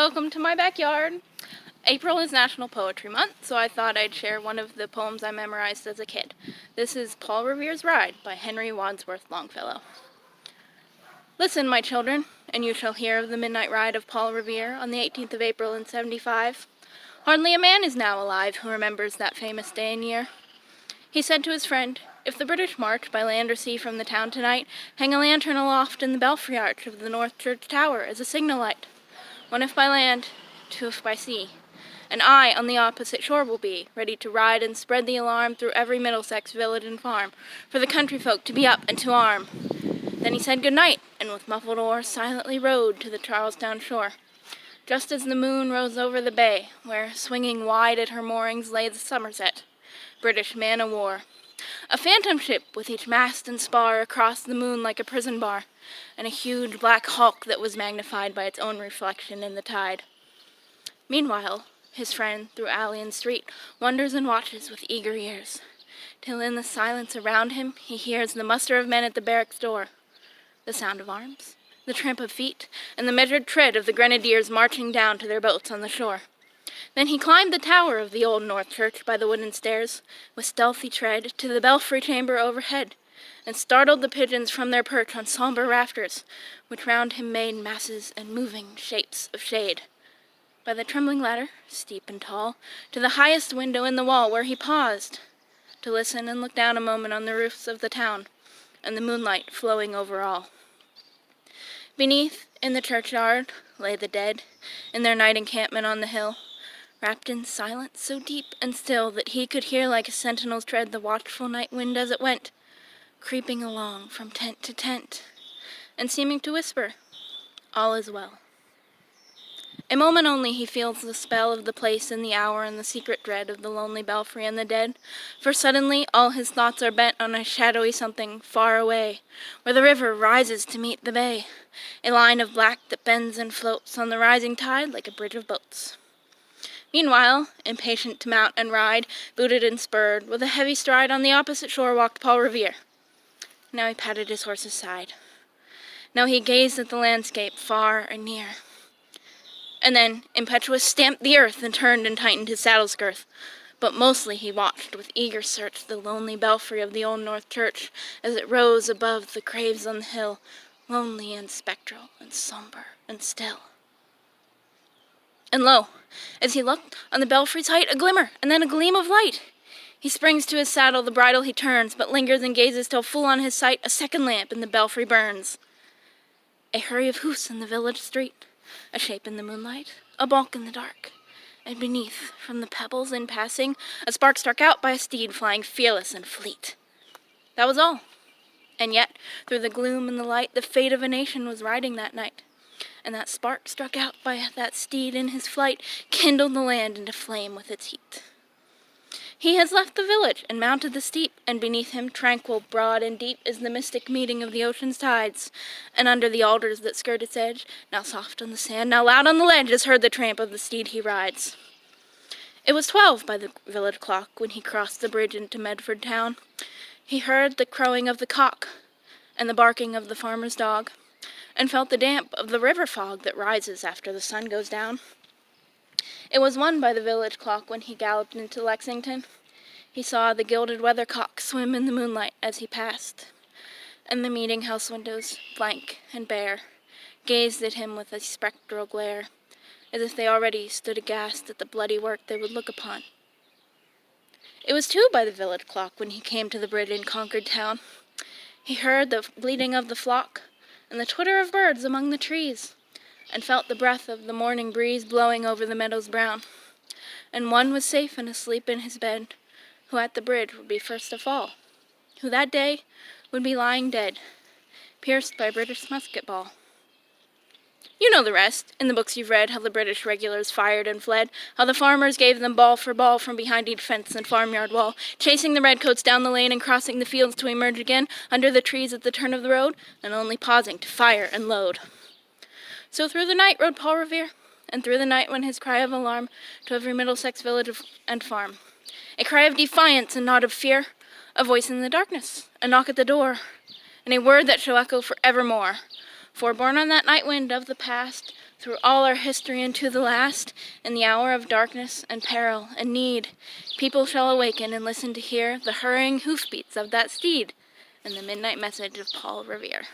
welcome to my backyard. April is National Poetry Month, so I thought I'd share one of the poems I memorized as a kid. This is Paul Revere's Ride by Henry Wadsworth Longfellow. Listen, my children, and you shall hear of the midnight ride of Paul Revere on the 18th of April in 75. Hardly a man is now alive who remembers that famous day and year. He said to his friend, "If the British march by land or sea from the town tonight, hang a lantern aloft in the belfry arch of the North Church Tower as a signal light. One if by land, two if by sea. And I on the opposite shore will be, ready to ride and spread the alarm through every Middlesex village and farm, for the country folk to be up and to arm." Then he said good night, and with muffled oar silently rowed to the Charlestown shore. Just as the moon rose over the bay, where, swinging wide at her moorings, lay the Somerset, British man-o'-war. A phantom ship with each mast and spar across the moon like a prison bar, and a huge black hulk that was magnified by its own reflection in the tide. Meanwhile, his friend, through alley and street, wonders and watches with eager ears, till in the silence around him he hears the muster of men at the barracks door, the sound of arms, the tramp of feet, and the measured tread of the grenadiers marching down to their boats on the shore. Then he climbed the tower of the old North Church by the wooden stairs, with stealthy tread, to the belfry chamber overhead, and startled the pigeons from their perch on sombre rafters, which round him made masses and moving shapes of shade. By the trembling ladder, steep and tall, to the highest window in the wall, where he paused, to listen and look down a moment on the roofs of the town, and the moonlight flowing over all. Beneath, in the churchyard, lay the dead, in their night encampment on the hill, wrapped in silence so deep and still that he could hear like a sentinel's tread the watchful night wind as it went, creeping along from tent to tent, and seeming to whisper, "All is well." A moment only he feels the spell of the place and the hour and the secret dread of the lonely belfry and the dead, for suddenly all his thoughts are bent on a shadowy something far away, where the river rises to meet the bay, a line of black that bends and floats on the rising tide like a bridge of boats. Meanwhile, impatient to mount and ride, booted and spurred, with a heavy stride on the opposite shore walked Paul Revere. Now he patted his horse's side. Now he gazed at the landscape far and near. And then, impetuous, stamped the earth and turned and tightened his saddle's girth. But mostly he watched with eager search the lonely belfry of the old North Church as it rose above the graves on the hill, lonely and spectral and sombre and still. And lo, as he looked, on the belfry's height a glimmer, and then a gleam of light. He springs to his saddle, the bridle he turns, but lingers and gazes till full on his sight a second lamp in the belfry burns. A hurry of hoofs in the village street, a shape in the moonlight, a bulk in the dark, and beneath, from the pebbles in passing, a spark struck out by a steed flying fearless and fleet. That was all. And yet, through the gloom and the light, the fate of a nation was riding that night. And that spark struck out by that steed in his flight kindled the land into flame with its heat. He has left the village and mounted the steep, and beneath him, tranquil, broad, and deep, is the mystic meeting of the ocean's tides, and under the alders that skirt its edge, now soft on the sand, now loud on the ledge, is heard the tramp of the steed he rides. It was 12 by the village clock when he crossed the bridge into Medford town. He heard the crowing of the cock, and the barking of the farmer's dog, and felt the damp of the river fog that rises after the sun goes down. It was 1 by the village clock when he galloped into Lexington. He saw the gilded weathercock swim in the moonlight as he passed, and the meeting-house windows, blank and bare, gazed at him with a spectral glare, as if they already stood aghast at the bloody work they would look upon. It was 2 by the village clock when he came to the bridge in Concord town. He heard the bleating of the flock, and the twitter of birds among the trees, and felt the breath of the morning breeze blowing over the meadows brown. And one was safe and asleep in his bed, who at the bridge would be first to fall, who that day would be lying dead, pierced by British musket ball. You know the rest, in the books you've read, how the British regulars fired and fled, how the farmers gave them ball for ball from behind each fence and farmyard wall, chasing the redcoats down the lane and crossing the fields to emerge again under the trees at the turn of the road, and only pausing to fire and load. So through the night rode Paul Revere, and through the night went his cry of alarm to every Middlesex village and farm. A cry of defiance and not of fear, a voice in the darkness, a knock at the door, and a word that shall echo for evermore. For born on that night wind of the past, Through all our history and to the last, in the hour of darkness and peril and need, people shall awaken and listen to hear the hurrying hoofbeats of that steed and the midnight message of Paul Revere.